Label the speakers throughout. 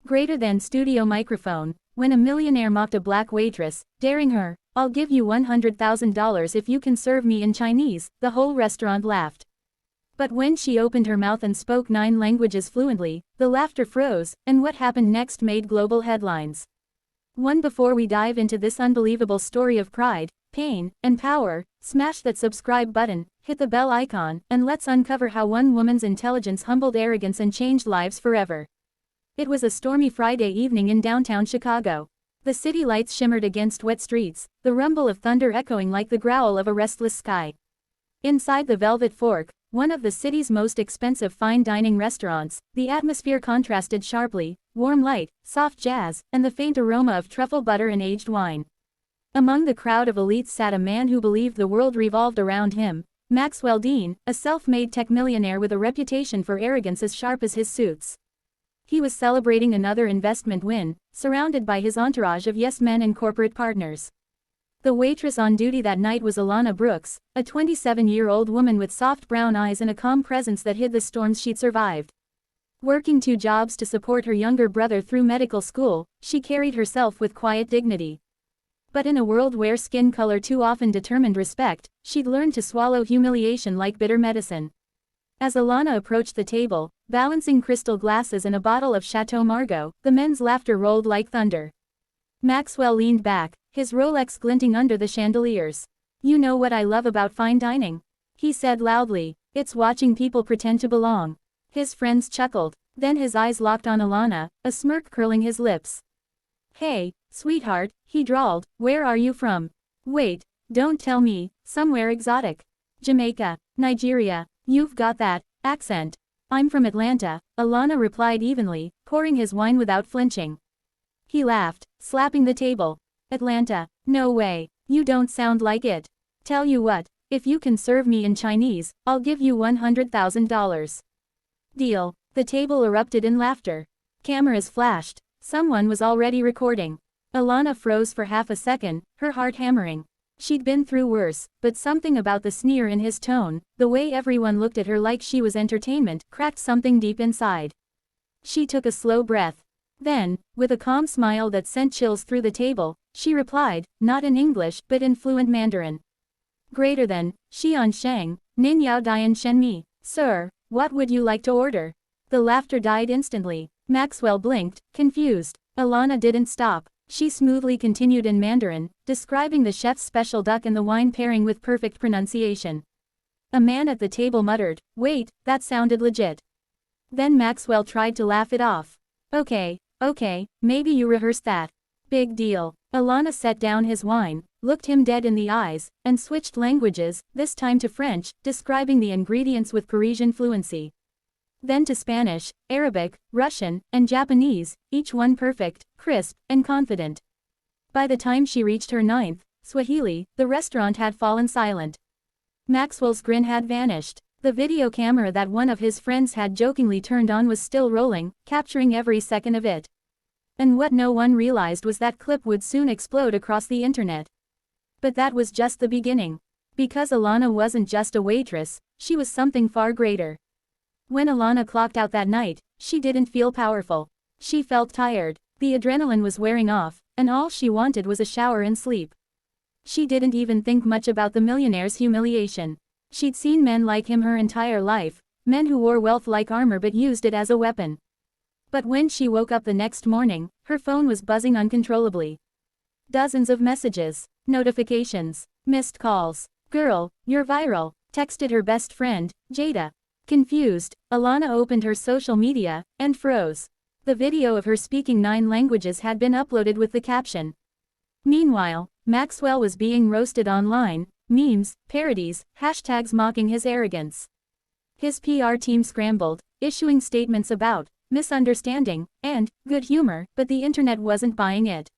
Speaker 1: Greater than studio microphone. When a millionaire mocked a black waitress, daring her, "I'll give you $100,000 if you can serve me in Chinese," the whole restaurant laughed. But when she opened her mouth and spoke 9 languages fluently, the laughter froze, and what happened next made global headlines. Before we dive into this unbelievable story of pride, pain, and power, smash that subscribe button, hit the bell icon, and let's uncover how one woman's intelligence humbled arrogance and changed lives forever. It was a stormy Friday evening in downtown Chicago. The city lights shimmered against wet streets, the rumble of thunder echoing like the growl of a restless sky. Inside the Velvet Fork, one of the city's most expensive fine dining restaurants, the atmosphere contrasted sharply: warm light, soft jazz, and the faint aroma of truffle butter and aged wine. Among the crowd of elites sat a man who believed the world revolved around him, Maxwell Dean, a self-made tech millionaire with a reputation for arrogance as sharp as his suits. He was celebrating another investment win, surrounded by his entourage of yes-men and corporate partners. The waitress on duty that night was Alana Brooks, a 27-year-old woman with soft brown eyes and a calm presence that hid the storms she'd survived. Working 2 jobs to support her younger brother through medical school, she carried herself with quiet dignity. But in a world where skin color too often determined respect, she'd learned to swallow humiliation like bitter medicine. As Alana approached the table, balancing crystal glasses and a bottle of Chateau Margaux, the men's laughter rolled like thunder. Maxwell leaned back, his Rolex glinting under the chandeliers. "You know what I love about fine dining?" he said loudly. "It's watching people pretend to belong." His friends chuckled. Then his eyes locked on Alana, a smirk curling his lips. "Hey, sweetheart," he drawled, "where are you from?" "Wait, don't tell me." "Somewhere exotic." "Jamaica, Nigeria, you've got that accent." "I'm from Atlanta," Alana replied evenly, pouring his wine without flinching. He laughed, slapping the table. "Atlanta? No way, you don't sound like it. Tell you what, if you can serve me in Chinese, I'll give you $100,000. Deal." The table erupted in laughter. Cameras flashed. Someone was already recording. Alana froze for half a second, her heart hammering. She'd been through worse, but something about the sneer in his tone, the way everyone looked at her like she was entertainment, cracked something deep inside. She took a slow breath. Then, with a calm smile that sent chills through the table, she replied, not in English but in fluent Mandarin. "Greater than, Xian Sheng, Nin Yao Dian Shen Mi. Sir, what would you like to order?" The laughter died instantly. Maxwell blinked, confused. Alana didn't stop. She smoothly continued in Mandarin, describing the chef's special duck and the wine pairing with perfect pronunciation. A man at the table muttered, "Wait, that sounded legit." Then Maxwell tried to laugh it off. Okay, maybe you rehearsed that. Big deal." Alana set down his wine, looked him dead in the eyes, and switched languages, this time to French, describing the ingredients with Parisian fluency. Then to Spanish, Arabic, Russian, and Japanese, each one perfect, crisp, and confident. By the time she reached her 9th, Swahili, the restaurant had fallen silent. Maxwell's grin had vanished. The video camera that one of his friends had jokingly turned on was still rolling, capturing every second of it. And what no one realized was that clip would soon explode across the internet. But that was just the beginning. Because Alana wasn't just a waitress, she was something far greater. When Alana clocked out that night, she didn't feel powerful. She felt tired. The adrenaline was wearing off, and all she wanted was a shower and sleep. She didn't even think much about the millionaire's humiliation. She'd seen men like him her entire life, men who wore wealth like armor but used it as a weapon. But when she woke up the next morning, her phone was buzzing uncontrollably. Dozens of messages, notifications, missed calls. "Girl, you're viral," texted her best friend, Jada. Confused, Alana opened her social media, and froze. The video of her speaking 9 languages had been uploaded with the caption. Meanwhile, Maxwell was being roasted online, memes, parodies, hashtags mocking his arrogance. His PR team scrambled, issuing statements about misunderstanding and good humor, but the internet wasn't buying it.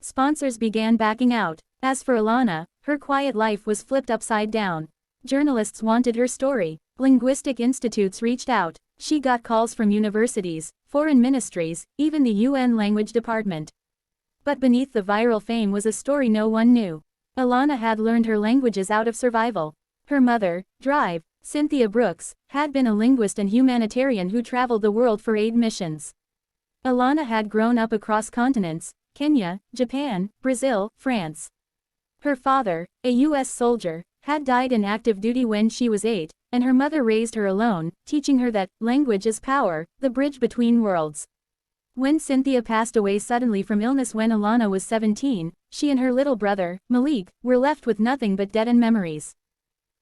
Speaker 1: Sponsors began backing out. As for Alana, her quiet life was flipped upside down. Journalists wanted her story. Linguistic institutes reached out. She got calls from universities, foreign ministries, even the UN language department. But beneath the viral fame was a story no one knew. Alana had learned her languages out of survival. Her mother, Cynthia Brooks, had been a linguist and humanitarian who traveled the world for aid missions. Alana had grown up across continents: Kenya, Japan, Brazil, France. Her father, a U.S. soldier, had died in active duty when she was 8, and her mother raised her alone, teaching her that language is power, the bridge between worlds. When Cynthia passed away suddenly from illness when Alana was 17, she and her little brother, Malik, were left with nothing but debt and memories.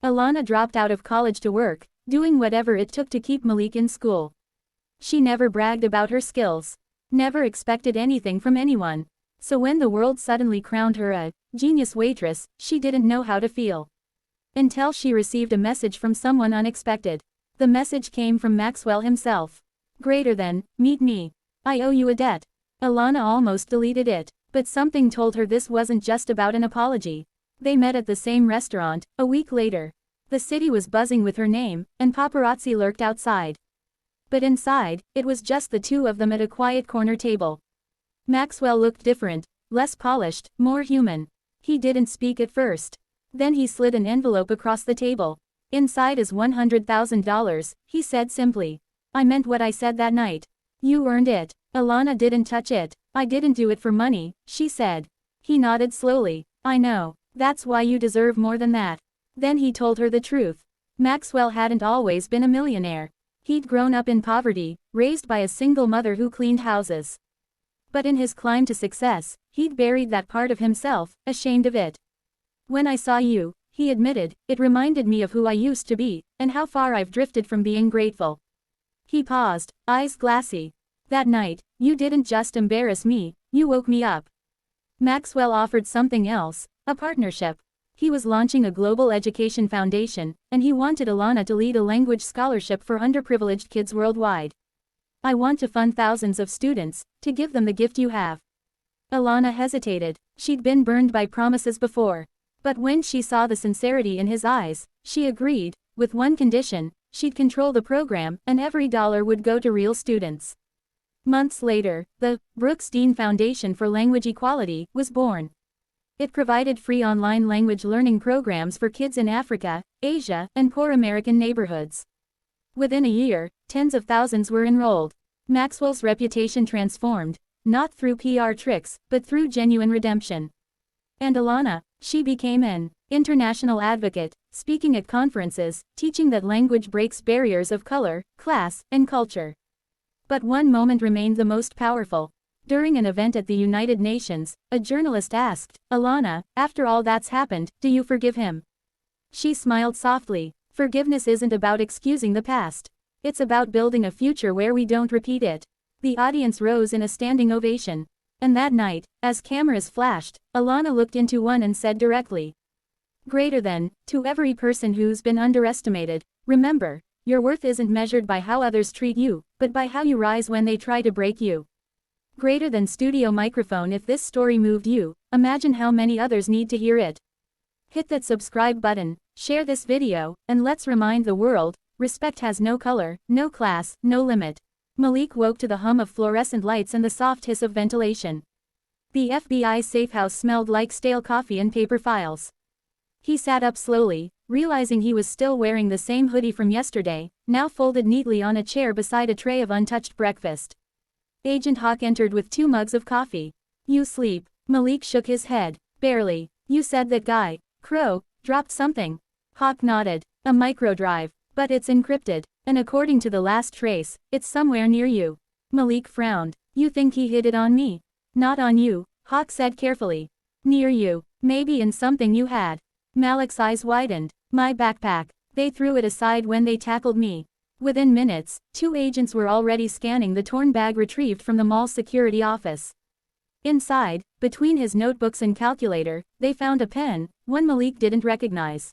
Speaker 1: Alana dropped out of college to work, doing whatever it took to keep Malik in school. She never bragged about her skills. Never expected anything from anyone. So when the world suddenly crowned her a genius waitress, she didn't know how to feel. Until she received a message from someone unexpected. The message came from Maxwell himself. Greater than, meet me. I owe you a debt. Alana almost deleted it, but something told her this wasn't just about an apology. They met at the same restaurant, a week later. The city was buzzing with her name, and paparazzi lurked outside. But inside, it was just the two of them at a quiet corner table. Maxwell looked different, less polished, more human. He didn't speak at first. Then he slid an envelope across the table. Inside is $100,000, he said simply. I meant what I said that night. You earned it. Alana didn't touch it. I didn't do it for money, she said. He nodded slowly. I know. That's why you deserve more than that. Then he told her the truth. Maxwell hadn't always been a millionaire. He'd grown up in poverty, raised by a single mother who cleaned houses. But in his climb to success, he'd buried that part of himself, ashamed of it. When I saw you, he admitted, it reminded me of who I used to be, and how far I've drifted from being grateful. He paused, eyes glassy. That night, you didn't just embarrass me, you woke me up. Maxwell offered something else, a partnership. He was launching a global education foundation, and he wanted Alana to lead a language scholarship for underprivileged kids worldwide. I want to fund thousands of students, to give them the gift you have. Alana hesitated. She'd been burned by promises before. But when she saw the sincerity in his eyes, she agreed, with one condition: she'd control the program, and every dollar would go to real students. Months later, the Brooks Dean Foundation for Language Equality was born. It provided free online language learning programs for kids in Africa, Asia, and poor American neighborhoods. Within a year, tens of thousands were enrolled. Maxwell's reputation transformed, not through PR tricks, but through genuine redemption. And Alana, she became an international advocate, speaking at conferences, teaching that language breaks barriers of color, class, and culture. But one moment remained the most powerful. During an event at the United Nations, a journalist asked, Alana, after all that's happened, do you forgive him? She smiled softly. Forgiveness isn't about excusing the past. It's about building a future where we don't repeat it. The audience rose in a standing ovation. And that night, as cameras flashed, Alana looked into one and said directly, greater than, to every person who's been underestimated, remember, your worth isn't measured by how others treat you, but by how you rise when they try to break you. Greater than studio microphone. If this story moved you, imagine how many others need to hear it. Hit that subscribe button, share this video, and let's remind the world, respect has no color, no class, no limit. Malik woke to the hum of fluorescent lights and the soft hiss of ventilation. The FBI safe house smelled like stale coffee and paper files. He sat up slowly, realizing he was still wearing the same hoodie from yesterday, now folded neatly on a chair beside a tray of untouched breakfast. Agent Hawk entered with 2 mugs of coffee. You sleep? Malik shook his head. Barely. You said that guy, Crow, dropped something. Hawk nodded. A microdrive. But it's encrypted, and according to the last trace, it's somewhere near you. Malik frowned. You think he hid it on me? Not on you, Hawk said carefully. Near you. Maybe in something you had. Malik's eyes widened. My backpack. They threw it aside when they tackled me. Within minutes, 2 agents were already scanning the torn bag retrieved from the mall's security office. Inside, between his notebooks and calculator, they found a pen, one Malik didn't recognize.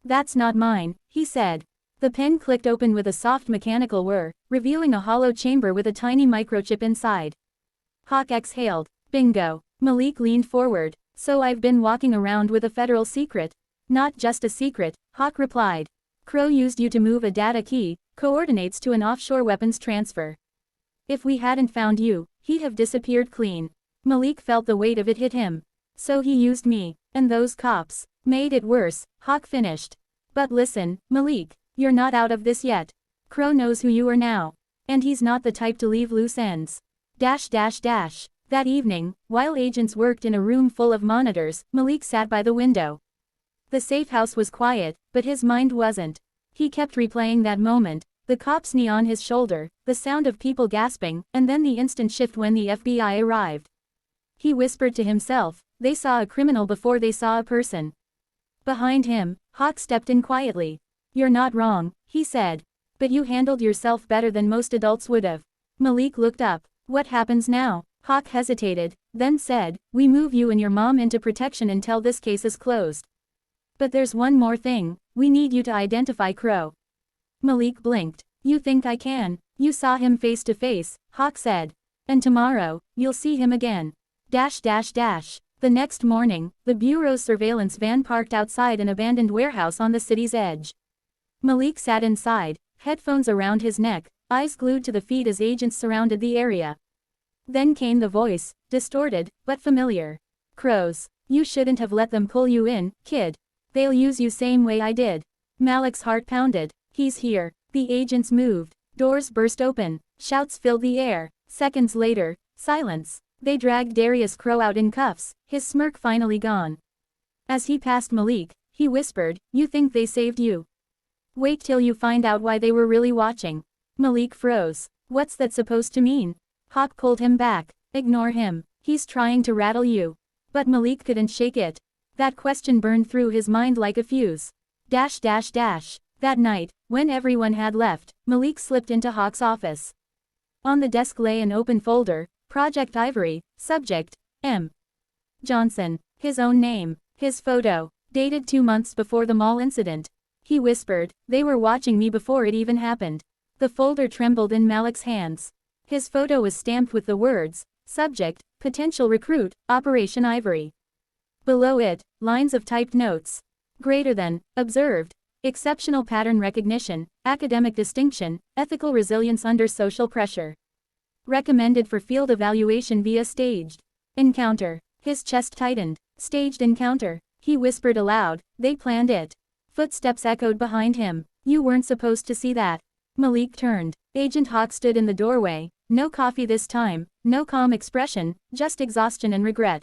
Speaker 1: That's not mine, he said. The pen clicked open with a soft mechanical whir, revealing a hollow chamber with a tiny microchip inside. Hawk exhaled. Bingo. Malik leaned forward. So I've been walking around with a federal secret. Not just a secret, Hawk replied. Crow used you to move a data key, coordinates to an offshore weapons transfer. If we hadn't found you, he'd have disappeared clean. Malik felt the weight of it hit him. So he used me, and those cops made it worse, Hawk finished. But listen, Malik, you're not out of this yet. Crow knows who you are now. And he's not the type to leave loose ends. That evening, while agents worked in a room full of monitors, Malik sat by the window. The safe house was quiet, but his mind wasn't. He kept replaying that moment, the cop's knee on his shoulder, the sound of people gasping, and then the instant shift when the FBI arrived. He whispered to himself, they saw a criminal before they saw a person. Behind him, Hawk stepped in quietly. You're not wrong, he said. But you handled yourself better than most adults would have. Malik looked up. What happens now? Hawk hesitated, then said, we move you and your mom into protection until this case is closed. But there's one more thing, we need you to identify Crow. Malik blinked. You think I can? You saw him face to face, Hawk said. And tomorrow, you'll see him again. The next morning, the Bureau's surveillance van parked outside an abandoned warehouse on the city's edge. Malik sat inside, headphones around his neck, eyes glued to the feed as agents surrounded the area. Then came the voice, distorted, but familiar. Crows. You shouldn't have let them pull you in, kid. They'll use you same way I did. Malik's heart pounded. He's here. The agents moved. Doors burst open. Shouts filled the air. Seconds later, silence. They dragged Darius Crow out in cuffs, his smirk finally gone. As he passed Malik, he whispered, you think they saved you? Wait till you find out why they were really watching. Malik froze. What's that supposed to mean? Hawk pulled him back. Ignore him. He's trying to rattle you. But Malik couldn't shake it. That question burned through his mind like a fuse. That night, when everyone had left, Malik slipped into Hawk's office. On the desk lay an open folder, Project Ivory, subject, M. Johnson. His own name. His photo. Dated 2 months before the mall incident. He whispered, they were watching me before it even happened. The folder trembled in Malik's hands. His photo was stamped with the words, subject, potential recruit, Operation Ivory. Below it, lines of typed notes. Greater than, observed, exceptional pattern recognition, academic distinction, ethical resilience under social pressure. Recommended for field evaluation via staged encounter. His chest tightened. Staged encounter. He whispered aloud, they planned it. Footsteps echoed behind him. You weren't supposed to see that. Malik turned. Agent Hawk stood in the doorway. No coffee this time, no calm expression, just exhaustion and regret.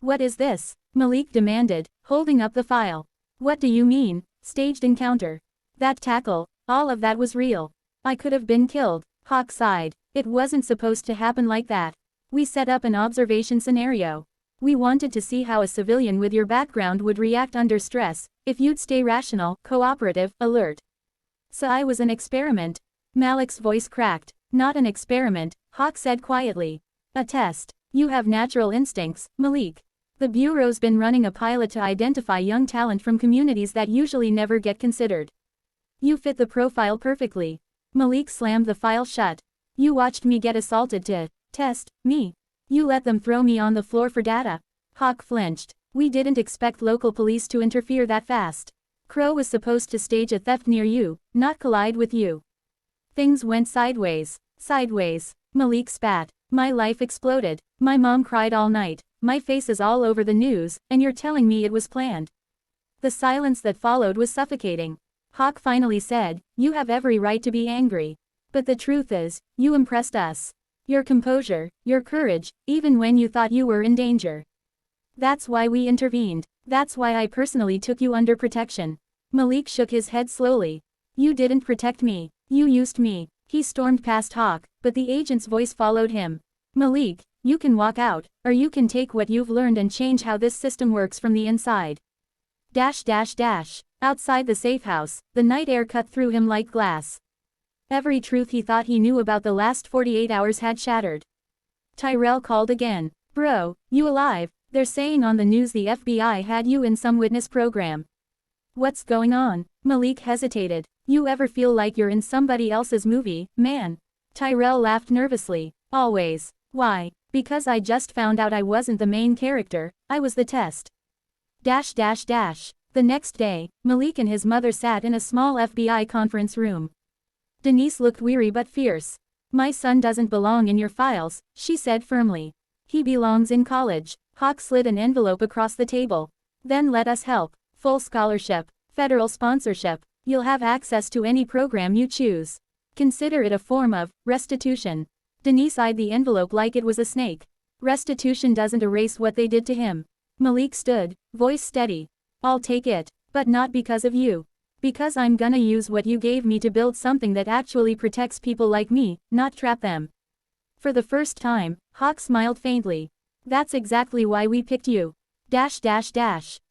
Speaker 1: What is this? Malik demanded, holding up the file. What do you mean, staged encounter? That tackle, all of that was real. I could have been killed. Hawk sighed. It wasn't supposed to happen like that. We set up an observation scenario. We wanted to see how a civilian with your background would react under stress, if you'd stay rational, cooperative, alert. So I was an experiment. Malik's voice cracked. Not an experiment, Hawk said quietly. A test. You have natural instincts, Malik. The Bureau's been running a pilot to identify young talent from communities that usually never get considered. You fit the profile perfectly. Malik slammed the file shut. You watched me get assaulted to test me. You let them throw me on the floor for data. Hawk flinched. We didn't expect local police to interfere that fast. Crow was supposed to stage a theft near you, not collide with you. Things went sideways. Malik spat. My life exploded. My mom cried all night. My face is all over the news, and you're telling me it was planned. The silence that followed was suffocating. Hawk finally said, you have every right to be angry. But the truth is, you impressed us. Your composure, your courage, even when you thought you were in danger. That's why we intervened. That's why I personally took you under protection. Malik shook his head slowly. You didn't protect me. You used me. He stormed past Hawk, but the agent's voice followed him. Malik, you can walk out, or you can take what you've learned and change how this system works from the inside. Outside the safe house, the night air cut through him like glass. Every truth he thought he knew about the last 48 hours had shattered. Tyrell called again. Bro, you alive? They're saying on the news the FBI had you in some witness program. What's going on? Malik hesitated. You ever feel like you're in somebody else's movie, man? Tyrell laughed nervously. Always. Why? Because I just found out I wasn't the main character, I was the test. The next day, Malik and his mother sat in a small FBI conference room. Denise looked weary but fierce. My son doesn't belong in your files, she said firmly. He belongs in college. Hawk slid an envelope across the table. Then let us help. Full scholarship. Federal sponsorship. You'll have access to any program you choose. Consider it a form of restitution. Denise eyed the envelope like it was a snake. Restitution doesn't erase what they did to him. Malik stood, voice steady. I'll take it, but not because of you. Because I'm gonna use what you gave me to build something that actually protects people like me, not trap them. For the first time, Hawk smiled faintly. That's exactly why we picked you.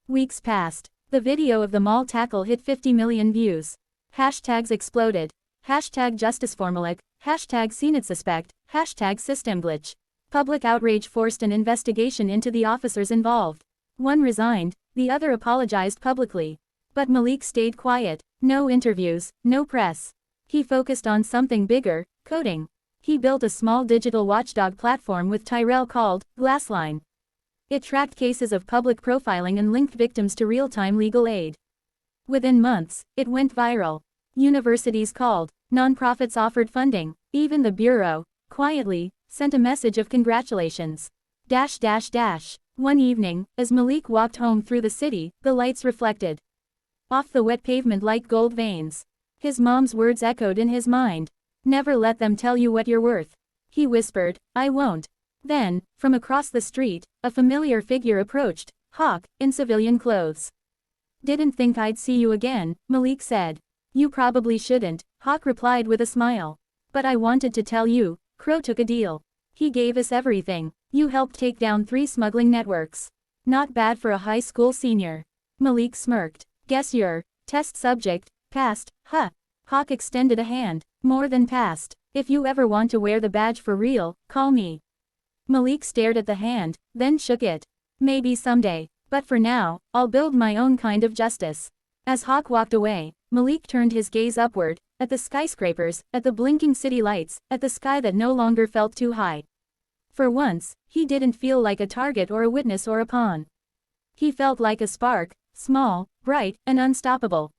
Speaker 1: Weeks passed. The video of the mall tackle hit 50 million views. Hashtags exploded. Hashtag justiceformulaic, hashtag #SeenItSuspect, hashtag systemglitch. Public outrage forced an investigation into the officers involved. One resigned, the other apologized publicly. But Malik stayed quiet. No interviews, no press. He focused on something bigger, coding. He built a small digital watchdog platform with Tyrell called Glassline. It tracked cases of public profiling and linked victims to real-time legal aid. Within months, it went viral. Universities called, nonprofits offered funding, even the Bureau, quietly, sent a message of congratulations. One evening, as Malik walked home through the city, the lights reflected off the wet pavement like gold veins. His mom's words echoed in his mind. Never let them tell you what you're worth. He whispered, I won't. Then, from across the street, a familiar figure approached, Hawk, in civilian clothes. Didn't think I'd see you again, Malik said. You probably shouldn't, Hawk replied with a smile. But I wanted to tell you, Crow took a deal. He gave us everything. You helped take down 3 smuggling networks. Not bad for a high school senior. Malik smirked. Guess your test subject passed, huh? Hawk extended a hand. More than passed. If you ever want to wear the badge for real, call me. Malik stared at the hand, then shook it. Maybe someday. But for now, I'll build my own kind of justice. As Hawk walked away, Malik turned his gaze upward, at the skyscrapers, at the blinking city lights, at the sky that no longer felt too high. For once, he didn't feel like a target or a witness or a pawn. He felt like a spark, small, bright, and unstoppable.